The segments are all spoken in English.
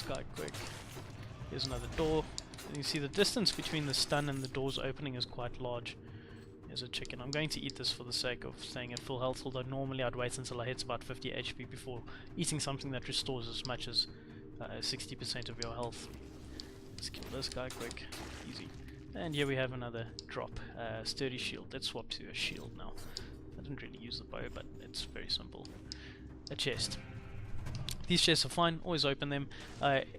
this guy quick. Here's another door. And you see the distance between the stun and the doors opening is quite large. There's a chicken. I'm going to eat this for the sake of staying at full health, although normally I'd wait until I hit about 50 HP before eating something that restores as much as 60% of your health. Let's kill this guy quick. Easy. And here we have another drop. Sturdy shield. Let's swap to a shield now. I didn't really use the bow, but it's very simple. A chest. These chests are fine, always open them.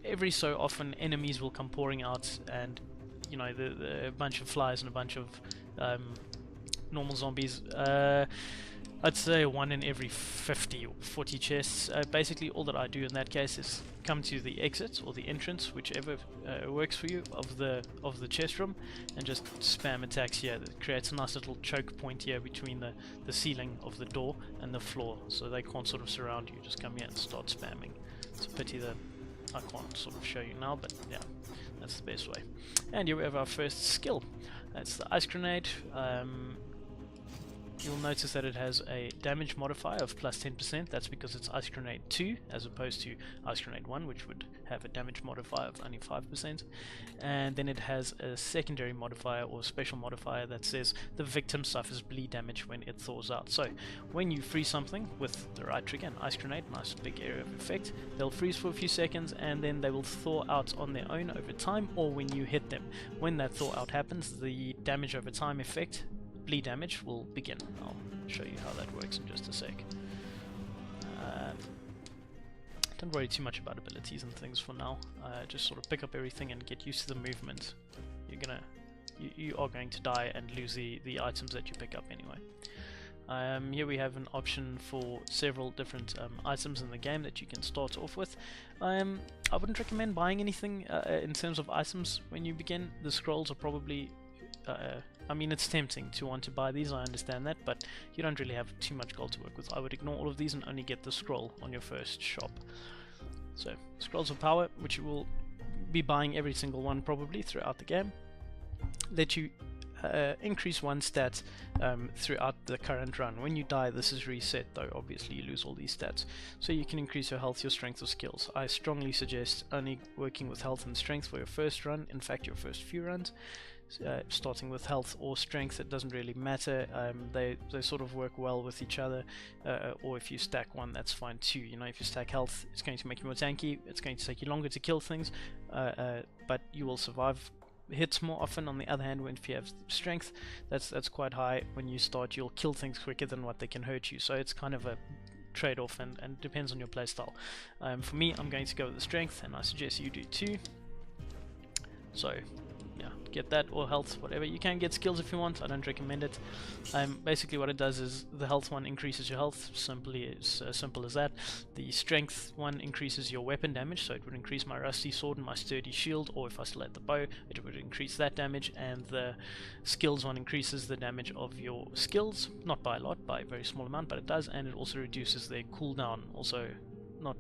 Every so often enemies will come pouring out, and you know, the bunch of flies and a bunch of normal zombies. I'd say 1 in every 50 or 40 chests. Basically all that I do in that case is come to the exit or the entrance, whichever works for you, of the chest room, and just spam attacks here. That creates a nice little choke point here between the ceiling of the door and the floor, so they can't sort of surround you. Just come here and start spamming. It's a pity that I can't sort of show you now, but yeah, that's the best way. And here we have our first skill. That's the ice grenade. You'll notice that it has a damage modifier of plus 10%. That's because it's Ice Grenade 2 as opposed to Ice Grenade 1, which would have a damage modifier of only 5%. And then it has a secondary modifier or special modifier that says the victim suffers bleed damage when it thaws out. So when you freeze something with the right trigger, an Ice Grenade, nice big area of effect, they'll freeze for a few seconds and then they will thaw out on their own over time, or when you hit them. When that thaw out happens, the damage over time effect, bleed damage, will begin. I'll show you how that works in just a sec. Don't worry too much about abilities and things for now. Just sort of pick up everything and get used to the movement. You are going to die and lose the items that you pick up anyway. Here we have an option for several different items in the game that you can start off with. I wouldn't recommend buying anything in terms of items when you begin. The scrolls are probably I mean, it's tempting to want to buy these, I understand that, but you don't really have too much gold to work with. I would ignore all of these and only get the scroll on your first shop. So, scrolls of power, which you will be buying every single one probably throughout the game, let you increase one stat throughout the current run. When you die, this is reset, though obviously you lose all these stats. So you can increase your health, your strength, or skills. I strongly suggest only working with health and strength for your first run, in fact your first few runs. Starting with health or strength, it doesn't really matter. They sort of work well with each other, or if you stack one, that's fine too. You know, if you stack health, it's going to make you more tanky, it's going to take you longer to kill things, but you will survive hits more often. On the other hand, if you have strength, that's quite high. When you start, you'll kill things quicker than what they can hurt you, so it's kind of a trade-off and depends on your playstyle. For me, I'm going to go with the strength, and I suggest you do too. So yeah, get that, or health, whatever. You can get skills if you want, I don't recommend it. Basically what it does is the health one increases your health, simple as that. The strength one increases your weapon damage, so it would increase my rusty sword and my sturdy shield, or if I still had the bow, it would increase that damage. And the skills one increases the damage of your skills, not by a lot, by a very small amount, but it does, and it also reduces their cooldown. Also I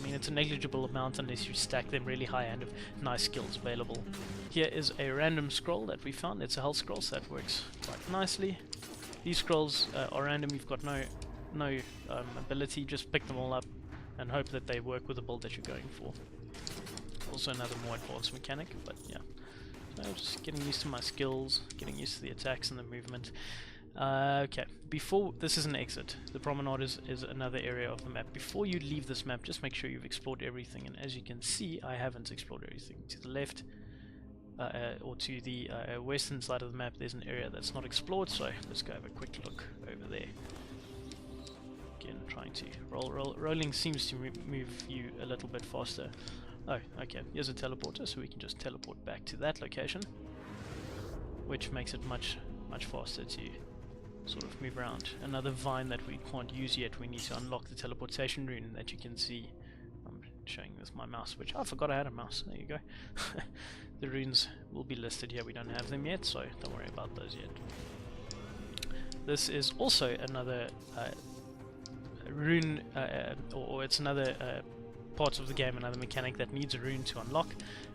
mean, it's a negligible amount unless you stack them really high and have nice skills available. Here is a random scroll that we found. It's a health scroll, so that works quite nicely. These scrolls are random. You've got no ability. Just pick them all up and hope that they work with the build that you're going for. Also another more advanced mechanic, but yeah. So just getting used to my skills, getting used to the attacks and the movement. Okay, before this is an exit. The promenade is another area of the map. Before you leave this map, just make sure you've explored everything, and as you can see, I haven't explored everything. To the left or to the western side of the map, there's an area that's not explored, so let's go have a quick look over there. Again, trying to rolling seems to move you a little bit faster. Oh, okay, here's a teleporter, so we can just teleport back to that location, which makes it much faster to sort of move around. Another vine that we can't use yet, we need to unlock the teleportation rune that you can see. I'm showing with my mouse, which I forgot I had a mouse. There you go. The runes will be listed here, we don't have them yet, so don't worry about those yet. This is also another rune, or it's another part of the game, another mechanic that needs a rune to unlock.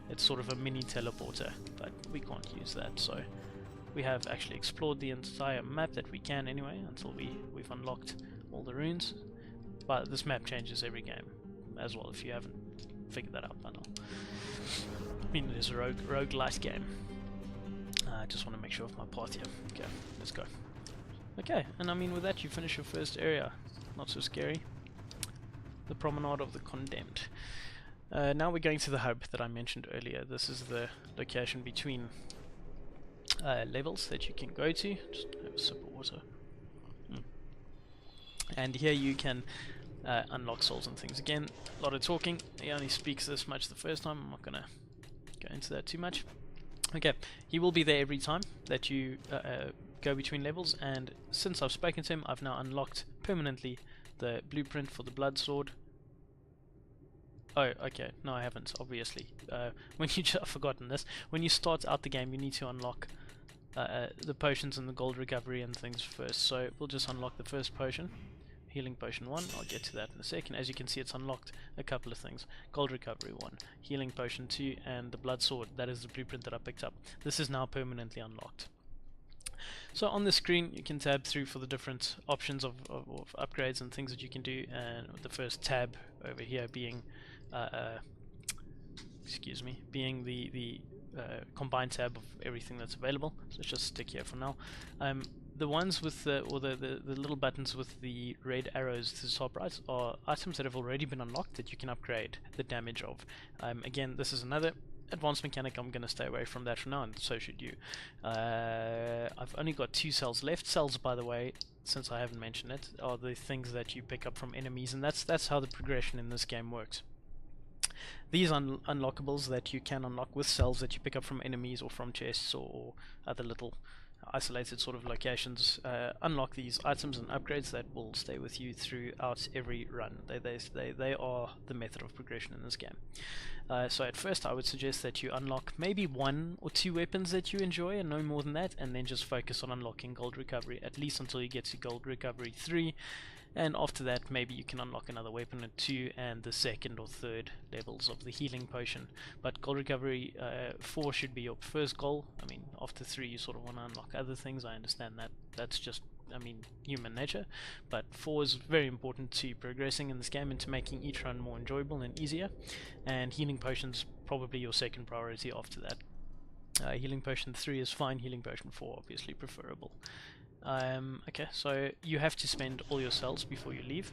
It's sort of a mini teleporter, but we can't use that, so we have actually explored the entire map that we can anyway, until we've unlocked all the runes. But this map changes every game as well. If you haven't figured that out by now. I mean, it is a roguelite game. I just want to make sure of my path here. Okay, let's go. Okay, and I mean with that you finish your first area. Not so scary. The Promenade of the Condemned. Now we're going to the hub that I mentioned earlier. This is the location between levels that you can go to. Just have a sip of water. And here you can unlock souls and things. Again, a lot of talking. He only speaks this much the first time. I'm not going to go into that too much. Okay, he will be there every time that you go between levels, and since I've spoken to him, I've now unlocked permanently the blueprint for the blood sword. Oh, okay, no I haven't, obviously. When you I've forgotten this. When you start out the game, you need to unlock the potions and the gold recovery and things first. So we'll just unlock the first potion. Healing potion 1, I'll get to that in a second. As you can see, it's unlocked a couple of things. Gold recovery 1, healing potion 2, and the blood sword. That is the blueprint that I picked up. This is now permanently unlocked. So on the screen you can tab through for the different options of upgrades and things that you can do, and the first tab over here being being the combined tab of everything that's available. So let's just stick here for now. The ones with the little buttons with the red arrows to the top right are items that have already been unlocked that you can upgrade the damage of. Again, this is another advanced mechanic. I'm going to stay away from that for now, and so should you. I've only got 2 cells left. Cells, by the way, since I haven't mentioned it, are the things that you pick up from enemies, and that's how the progression in this game works. These unlockables that you can unlock with cells that you pick up from enemies or from chests or other little isolated sort of locations, unlock these items and upgrades that will stay with you throughout every run. They are the method of progression in this game. So at first I would suggest that you unlock maybe 1 or 2 weapons that you enjoy, and no more than that, and then just focus on unlocking gold recovery, at least until you get to gold recovery 3. And after that, maybe you can unlock another weapon or 2 and the 2nd or 3rd levels of the healing potion. But gold recovery 4 should be your first goal. I mean, after 3 you sort of want to unlock other things. I understand that. That's just, I mean, human nature. But 4 is very important to progressing in this game and to making each run more enjoyable and easier. And healing potions probably your second priority after that. Healing potion 3 is fine. Healing potion 4 obviously preferable. Okay, so you have to spend all your cells before you leave.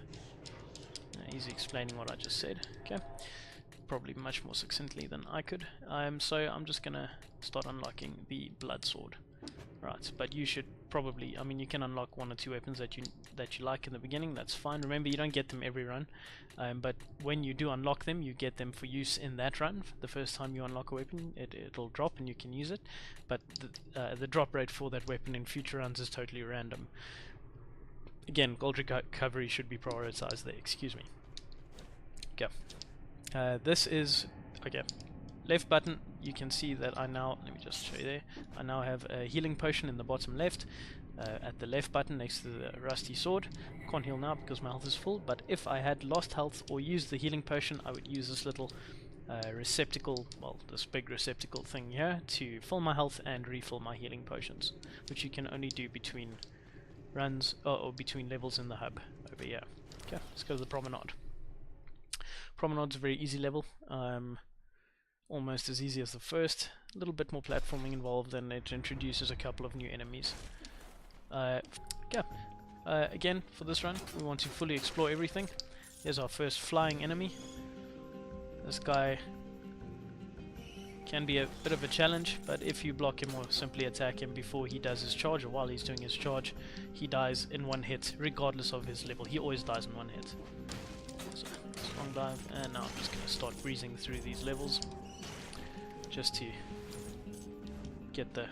He's explaining what I just said. Okay, probably much more succinctly than I could. So I'm just gonna start unlocking the blood sword. Right, but you should probably, I mean, you can unlock 1 or 2 weapons that you like in the beginning. That's fine. Remember, you don't get them every run, but when you do unlock them, you get them for use in that run. The first time you unlock a weapon, it'll drop and you can use it, but the drop rate for that weapon in future runs is totally random. Again, gold recovery should be prioritized there. Excuse me. Okay. This is okay. Left button, you can see that I now, let me just show you there, I now have a healing potion in the bottom left, at the left button next to the rusty sword. Can't heal now because my health is full, but if I had lost health or used the healing potion, I would use this little receptacle, well, this big receptacle thing here, to fill my health and refill my healing potions, which you can only do between runs, or between levels in the hub over here. Okay, let's go to the Promenade. Promenade's a very easy level. Almost as easy as the first. A little bit more platforming involved, and it introduces a couple of new enemies. Again, for this run, we want to fully explore everything. Here's our first flying enemy. This guy can be a bit of a challenge, but if you block him or simply attack him before he does his charge, or while he's doing his charge, he dies in 1 hit, regardless of his level. He always dies in 1 hit. So, strong dive, and now I'm just going to start breezing through these levels, just to get the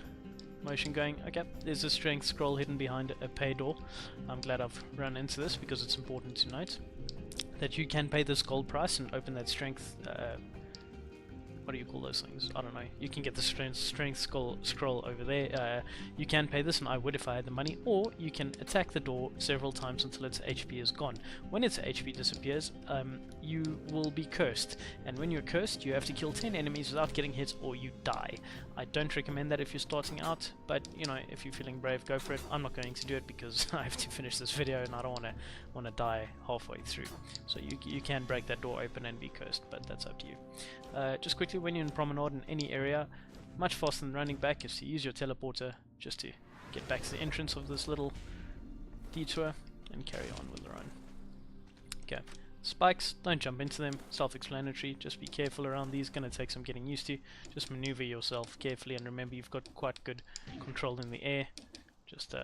motion going. Okay, there's a strength scroll hidden behind a pay door. I'm glad I've run into this because it's important to note that you can pay this gold price and open that strength what do you call those things? I don't know. You can get the strength scroll over there. You can pay this, and I would if I had the money, or you can attack the door several times until its HP is gone. When its HP disappears, you will be cursed, and when you're cursed, you have to kill 10 enemies without getting hit, or you die. I don't recommend that if you're starting out, but you know, if you're feeling brave, go for it. I'm not going to do it because I have to finish this video, and I don't want to die halfway through. So you can break that door open and be cursed, but that's up to you. Just quickly, when you're in Promenade in any area, much faster than running back is to use your teleporter just to get back to the entrance of this little detour and carry on with the run. Okay, spikes, don't jump into them, self-explanatory, just be careful around these, gonna take some getting used to. Just maneuver yourself carefully, and remember you've got quite good control in the air, just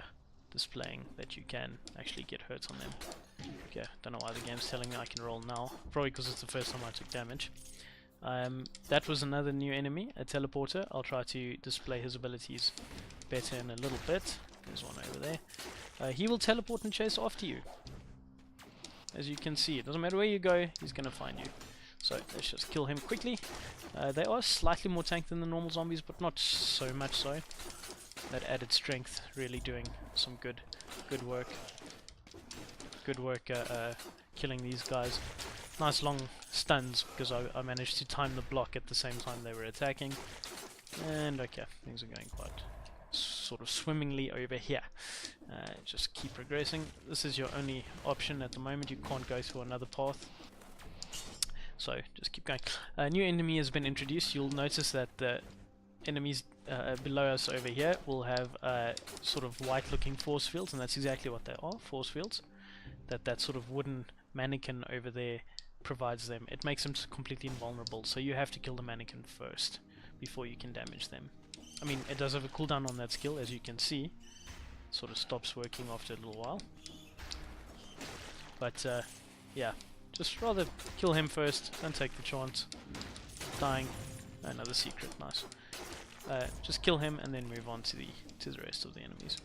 displaying that you can actually get hurt on them. Okay, don't know why the game's telling me I can roll now, probably because it's the first time I took damage. That was another new enemy, a teleporter. I'll try to display his abilities better in a little bit. There's one over there. He will teleport and chase after you. As you can see, it doesn't matter where you go, he's going to find you. So let's just kill him quickly. They are slightly more tank than the normal zombies, but not so much so. That added strength really doing some good work. Good work killing these guys. Nice long stuns because I managed to time the block at the same time they were attacking. And okay, things are going quite sort of swimmingly over here. Just keep progressing. This is your only option at the moment. You can't go through another path. So just keep going. A new enemy has been introduced. You'll notice that the enemies below us over here will have sort of white looking force fields, and that's exactly what they are, force fields. That sort of wooden mannequin over there provides them. It makes them completely invulnerable, so you have to kill the mannequin first before you can damage them. I mean, it does have a cooldown on that skill, as you can see. It sort of stops working after a little while. But yeah, just rather kill him first, don't take the chance. Dying. Another secret, nice. Just kill him and then move on to the rest of the enemies.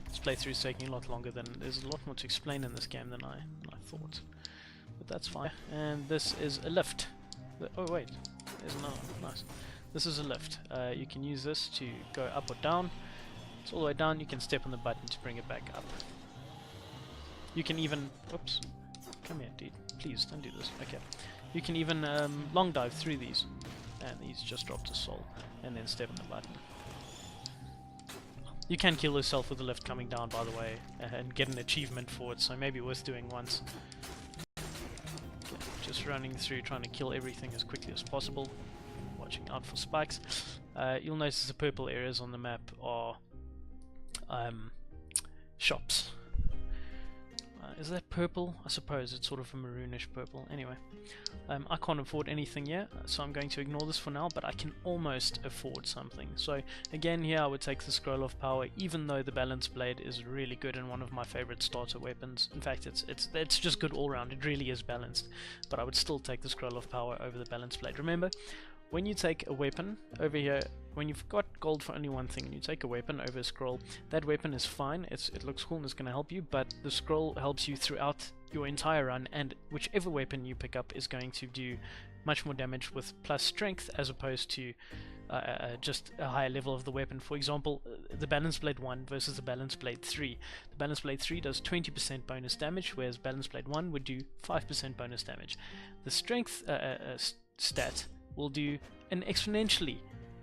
This playthrough is taking a lot longer there's a lot more to explain in this game than I thought. But that's fine. And this is a lift. Oh wait, there's another one. Nice. This is a lift. You can use this to go up or down. It's all the way down. You can step on the button to bring it back up. You can even... Whoops. Come here, dude. Please, don't do this. Okay. You can even long dive through these. And these just drop to soul. And then step on the button. You can kill yourself with the lift coming down, by the way, and get an achievement for it, so maybe worth doing once. Okay, just running through, trying to kill everything as quickly as possible. Watching out for spikes. You'll notice the purple areas on the map are shops. Is that purple? I suppose it's sort of a maroonish purple. Anyway, I can't afford anything yet, so I'm going to ignore this for now, but I can almost afford something. So again, here I would take the Scroll of Power, even though the Balance Blade is really good and one of my favorite starter weapons. In fact, it's just good all round. It really is balanced, but I would still take the Scroll of Power over the Balance Blade. Remember, when you take a weapon over here, when you've got gold for only one thing, and you take a weapon over a scroll, that weapon is fine, it looks cool and it's going to help you, but the scroll helps you throughout your entire run, and whichever weapon you pick up is going to do much more damage with plus strength as opposed to just a higher level of the weapon. For example, the Balance Blade 1 versus the Balance Blade 3. The Balance Blade 3 does 20% bonus damage, whereas Balance Blade 1 would do 5% bonus damage. The strength stat will do an exponentially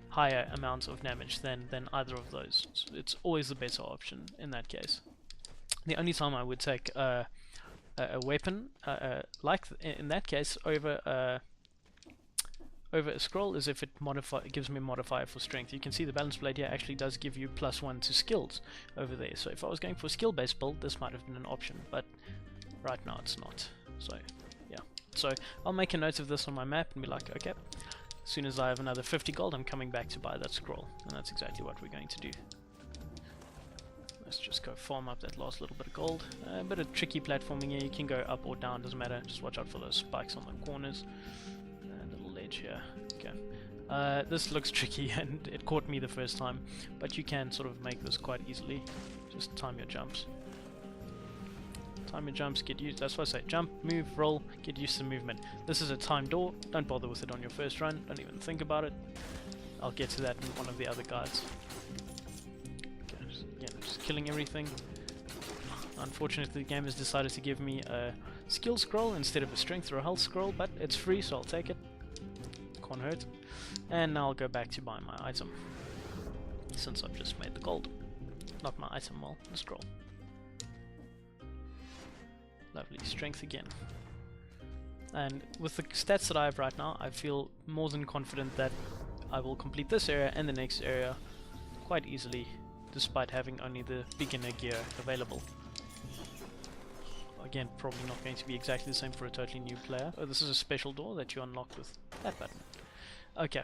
higher amount of damage than either of those. So it's always the better option in that case. The only time I would take a weapon in that case over a scroll is if it gives me a modifier for strength. You can see the Balance Blade here actually does give you +1 to skills over there. So if I was going for a skill based build, this might have been an option, but right now it's not. So yeah. So I'll make a note of this on my map and be like, okay, as soon as I have another 50 gold, I'm coming back to buy that scroll. And that's exactly what we're going to do. Let's just go farm up that last little bit of gold. A bit of tricky platforming here. You can go up or down, doesn't matter. Just watch out for those spikes on the corners. And a little ledge here. Okay. This looks tricky and it caught me the first time. But you can sort of make this quite easily. Just time your jumps. Time your jumps, get used. That's what I say. Jump, move, roll, get used to movement. This is a timed door. Don't bother with it on your first run. Don't even think about it. I'll get to that in one of the other guides. Okay, just killing everything. Unfortunately, the game has decided to give me a skill scroll instead of a strength or a health scroll, but it's free, so I'll take it. Can't hurt. And now I'll go back to buy my item, since I've just made the gold. Not my item, well, the scroll. Lovely, strength again. And with the stats that I have right now, I feel more than confident that I will complete this area and the next area quite easily, despite having only the beginner gear available. Again, probably not going to be exactly the same for a totally new player. Oh, this is a special door that you unlock with that button. Okay,